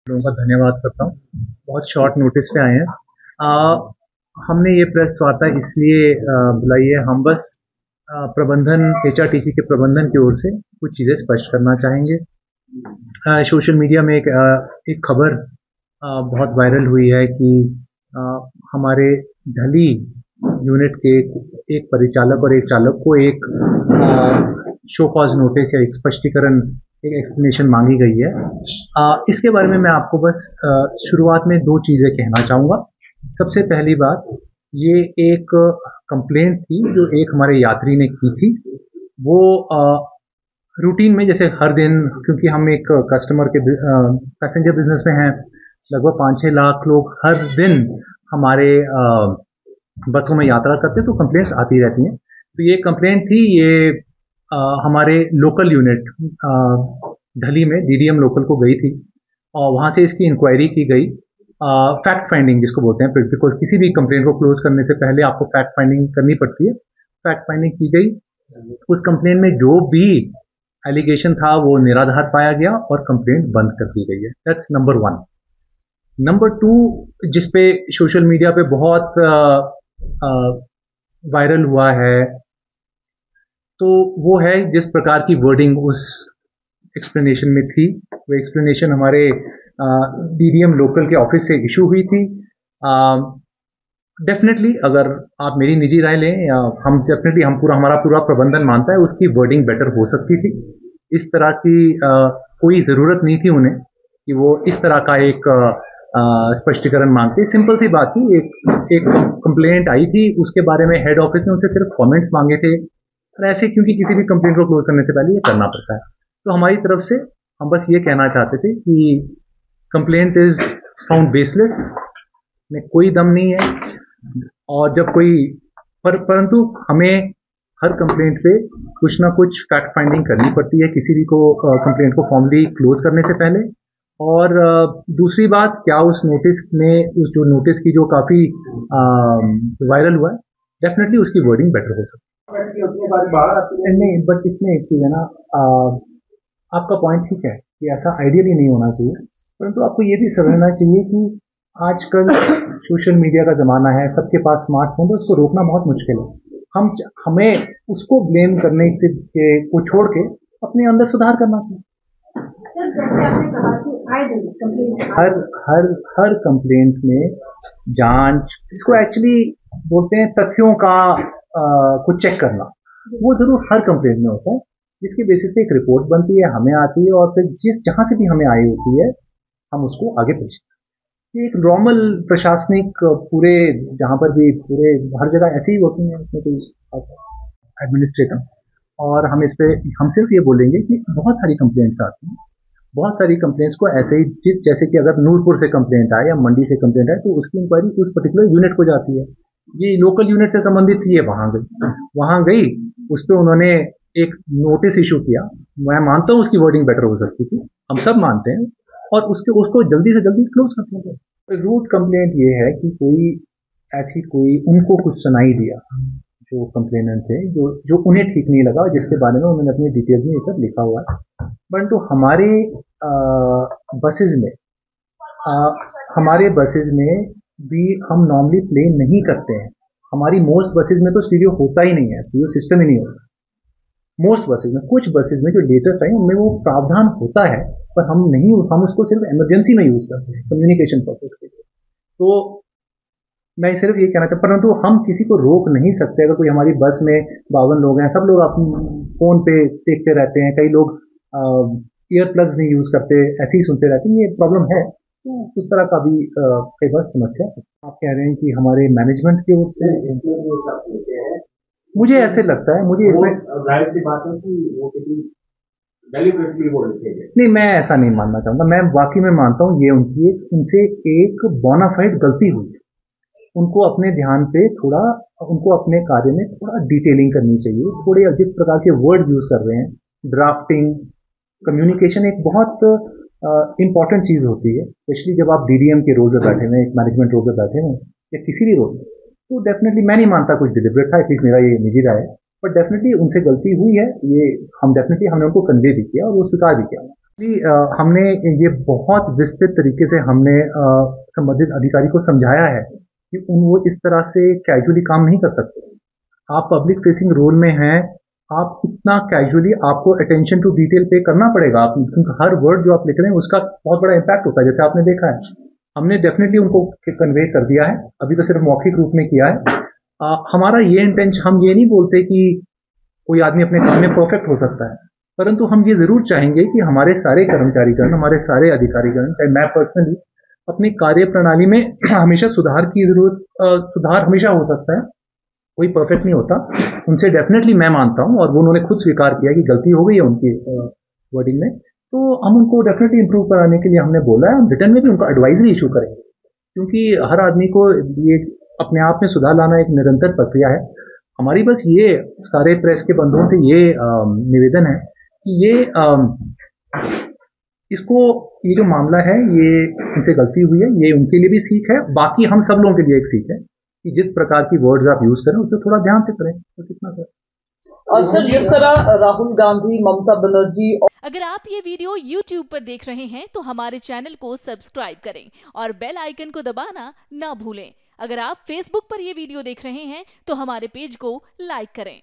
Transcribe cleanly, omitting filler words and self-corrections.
लोगों का धन्यवाद करता हूँ। बहुत शॉर्ट नोटिस पे आए हैं। हमने ये प्रेस वार्ता इसलिए बुलाई है, हम बस प्रबंधन एचआरटीसी के प्रबंधन की ओर से कुछ चीज़ें स्पष्ट करना चाहेंगे। सोशल मीडिया में एक खबर बहुत वायरल हुई है कि हमारे ढली यूनिट के एक परिचालक और एक चालक को एक शो कॉज नोटिस या एक स्पष्टीकरण, एक एक्सप्लेनेशन मांगी गई है। इसके बारे में मैं आपको बस शुरुआत में दो चीज़ें कहना चाहूँगा। सबसे पहली बात, ये एक कंप्लेंट थी जो एक हमारे यात्री ने की थी। वो रूटीन में जैसे हर दिन, क्योंकि हम एक कस्टमर के पैसेंजर बिजनेस में हैं, लगभग 5-6 लाख लोग हर दिन हमारे बसों में यात्रा करते हैं, तो कंप्लेंट्स आती रहती हैं। तो ये कंप्लेंट थी, ये हमारे लोकल यूनिट ढली में डीडीएम लोकल को गई थी और वहाँ से इसकी इंक्वायरी की गई। फैक्ट फाइंडिंग जिसको बोलते हैं, बिकॉज किसी भी कंप्लेंट को क्लोज करने से पहले आपको फैक्ट फाइंडिंग करनी पड़ती है। फैक्ट फाइंडिंग की गई, उस कंप्लेंट में जो भी एलिगेशन था वो निराधार पाया गया और कंप्लेंट बंद कर दी गई है। That's number 1। नंबर 2, जिसपे सोशल मीडिया पे बहुत वायरल हुआ है, तो वो है जिस प्रकार की वर्डिंग उस एक्सप्लेनेशन में थी। वो एक्सप्लेनेशन हमारे डीडीएम लोकल के ऑफिस से इशू हुई थी। डेफिनेटली अगर आप मेरी निजी राय लें, या हम हमारा पूरा प्रबंधन मानता है उसकी वर्डिंग बेटर हो सकती थी। इस तरह की कोई ज़रूरत नहीं थी उन्हें कि वो इस तरह का एक स्पष्टीकरण मांगते। सिंपल सी बात थी, एक कंप्लेंट आई थी, उसके बारे में हेड ऑफिस ने उनसे सिर्फ कमेंट्स मांगे थे। और ऐसे क्योंकि किसी भी कंप्लेंट को क्लोज करने से पहले ये करना पड़ता है, तो हमारी तरफ से हम बस ये कहना चाहते थे कि कंप्लेंट इज फाउंड बेसलेस, में कोई दम नहीं है। और जब कोई परंतु हमें हर कंप्लेंट पे कुछ ना कुछ फैक्ट फाइंडिंग करनी पड़ती है किसी भी को कंप्लेंट को फॉर्मली क्लोज करने से पहले। और दूसरी बात, क्या उस नोटिस में, उस जो नोटिस की जो काफ़ी वायरल हुआ है, डेफिनेटली उसकी वर्डिंग बेटर हो सकती है। नहीं, बट इसमें एक चीज़ है ना, आपका पॉइंट ठीक है कि ऐसा आइडियली नहीं होना चाहिए, परंतु आपको ये भी समझना चाहिए कि आजकल सोशल मीडिया का ज़माना है, सबके पास स्मार्टफोन, तो उसको रोकना बहुत मुश्किल है। हमें उसको ब्लेम करने से को छोड़ के अपने अंदर सुधार करना चाहिए। हर कंप्लेंट में जांच, इसको एक्चुअली बोलते हैं तथ्यों का को चेक करना, वो जरूर हर कंप्लेंट में होता है, जिसके बेसिस पे एक रिपोर्ट बनती है, हमें आती है, और फिर जहां से भी हमें आई होती है हम उसको आगे पेश करते हैं। एक नॉर्मल प्रशासनिक पूरे, जहां पर भी पूरे हर जगह ऐसे ही होती है, उसमें कोई एडमिनिस्ट्रेटर। और हम सिर्फ ये बोलेंगे कि बहुत सारी कंप्लेंट्स आती हैं, बहुत सारी कंप्लेंट्स को ऐसे ही, जैसे कि अगर नूरपुर से कंप्लेंट आए या मंडी से कंप्लेंट आए, तो उसकी इंक्वायरी उस पर्टिकुलर यूनिट को जाती है। ये लोकल यूनिट से संबंधित थी, ये वहां गई, उस पर उन्होंने एक नोटिस इशू किया। मैं मानता हूँ उसकी वर्डिंग बेटर हो सकती थी, हम सब मानते हैं, और उसको जल्दी से जल्दी क्लोज कर दिया गया। रूट कंप्लेंट ये है कि कोई उनको कुछ सुनाई दिया, जो कंप्लेनेंट थे, जो उन्हें ठीक नहीं लगा, जिसके बारे में उन्होंने अपनी डिटेल्स में ये सब लिखा हुआ है। परंतु हमारे बसेज में भी हम नॉर्मली प्ले नहीं करते हैं। हमारी मोस्ट बसेज में तो स्टीरियो होता ही नहीं है, स्टीरियो सिस्टम ही नहीं होता मोस्ट बसेज में। कुछ बसेज में जो लेटेस्ट आई उनमें वो प्रावधान होता है, पर हम उसको सिर्फ इमरजेंसी में यूज करते हैं, कम्युनिकेशन पर्पज के लिए। तो मैं सिर्फ ये कहना चाहता, परंतु हम किसी को रोक नहीं सकते। अगर कोई हमारी बस में 52 लोग हैं, सब लोग अपने फोन पे देखते रहते हैं, कई लोग ईयर प्लग्स नहीं यूज करते, ऐसे ही सुनते रहते हैं, ये प्रॉब्लम है। तो उस तरह का भी कई बार समस्या है। आप कह रहे हैं कि हमारे मैनेजमेंट की ओर से, मुझे ऐसे लगता है, मुझे इसमें नहीं, मैं ऐसा नहीं मानना चाहूँगा। मैं वाकई में मानता हूँ ये उनसे एक बोनाफाइड गलती हुई। उनको अपने ध्यान पे थोड़ा, उनको अपने कार्य में थोड़ा डिटेलिंग करनी चाहिए। थोड़े जिस प्रकार के वर्ड यूज कर रहे हैं, ड्राफ्टिंग, कम्युनिकेशन एक बहुत इंपॉर्टेंट चीज होती है, स्पेशली जब आप डीडीएम के रोल पे बैठे हुए, एक मैनेजमेंट रोल पे बैठे हुए, या किसी भी रोल में। तो डेफिनेटली मैं नहीं मानता कुछ डिलिबरेट था, एटलीस्ट मेरा ये निजी राय है, बट डेफिनेटली उनसे गलती हुई है। ये हमने उनको कन्वे भी किया और वो स्वीकार भी किया। जी हमने ये बहुत विस्तृत तरीके से हमने संबंधित अधिकारी को समझाया है कि वो इस तरह से कैजुअली काम नहीं कर सकते। आप पब्लिक फेसिंग रोल में हैं, आप इतना कैजुअली आपको अटेंशन टू डिटेल पे करना पड़ेगा। आप क्योंकि हर वर्ड जो आप लिख रहे हैं उसका बहुत बड़ा इम्पैक्ट होता है, जैसे आपने देखा है। हमने डेफिनेटली उनको कन्वे कर दिया है, अभी तो सिर्फ मौखिक रूप में किया है। हमारा ये इंटेंशन, हम ये नहीं बोलते कि कोई आदमी अपने काम में परफेक्ट हो सकता है, परंतु हम ये जरूर चाहेंगे कि हमारे सारे कर्मचारीगण, हमारे सारे अधिकारीगण, चाहे मैं पर्सनली अपनी कार्य प्रणाली में हमेशा सुधार की जरूरत, सुधार हमेशा हो सकता है, कोई परफेक्ट नहीं होता। उनसे डेफिनेटली मैं मानता हूं और वो उन्होंने खुद स्वीकार किया कि गलती हो गई है उनकी वर्डिंग में, तो हम उनको डेफिनेटली इंप्रूव कराने के लिए हमने बोला है। हम रिटर्न में भी उनको एडवाइजरी इशू करेंगे, क्योंकि हर आदमी को ये अपने आप में सुधार लाना एक निरंतर प्रक्रिया है। हमारी बस ये सारे प्रेस के बंधुओं से ये निवेदन है कि इसको, ये जो मामला है ये उनसे गलती हुई है, ये उनके लिए भी सीख है, बाकी हम सब लोगों के लिए एक सीख है कि जिस प्रकार की वर्ड्स आप यूज करें उसको थोड़ा ध्यान से करें। तो कितना सर। और सर जिस तरह राहुल गांधी, ममता बनर्जी। अगर आप ये वीडियो YouTube पर देख रहे हैं तो हमारे चैनल को सब्सक्राइब करें और बेल आइकन को दबाना ना भूलें। अगर आप Facebook पर ये वीडियो देख रहे हैं तो हमारे पेज को लाइक करें।